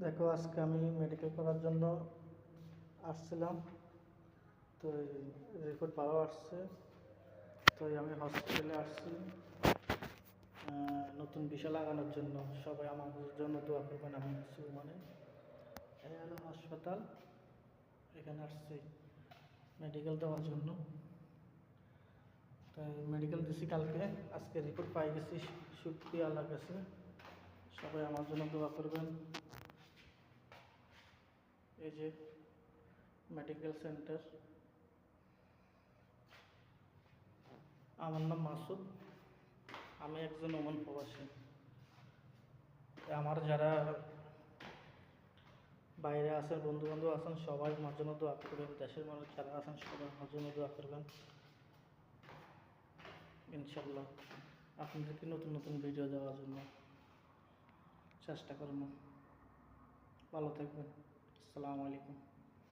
দেখো, আজকে আমি মেডিকেল করার জন্য আসছিলাম। তো রিপোর্ট ভালো আসছে। তো আমি হসপিটালে আসছি নতুন ভিসা লাগানোর জন্য। সবাই আমাদের জন্য দোয়া করবেন। আমি আসছি মানে এই হলো হাসপাতাল, এখানে আসছি মেডিকেল দেওয়ার জন্য। তাই মেডিকেল দিছি কালকে, আজকে রিপোর্ট পাই গেছি। শুকরিয়া আল্লাহর কাছে। সবাই আমার জন্য দোয়া করবেন। এই যে মেডিকেল সেন্টার, আমার নাম মাসুদ, আমি একজন ওমান প্রবাসী। আমার যারা বাইরে আছেন, বন্ধু বান্ধব আছেন, সবাই আমার জন্য দোয়া করবেন। দেশের মানুষ যারা আছেন সবাই আমার জন্য দোয়া করবেন। ইনশাল্লাহ আপনাদেরকে নতুন নতুন ভিডিও দেওয়ার জন্য চেষ্টা করব। ভালো থাকবেন। আসসালামু আলাইকুম।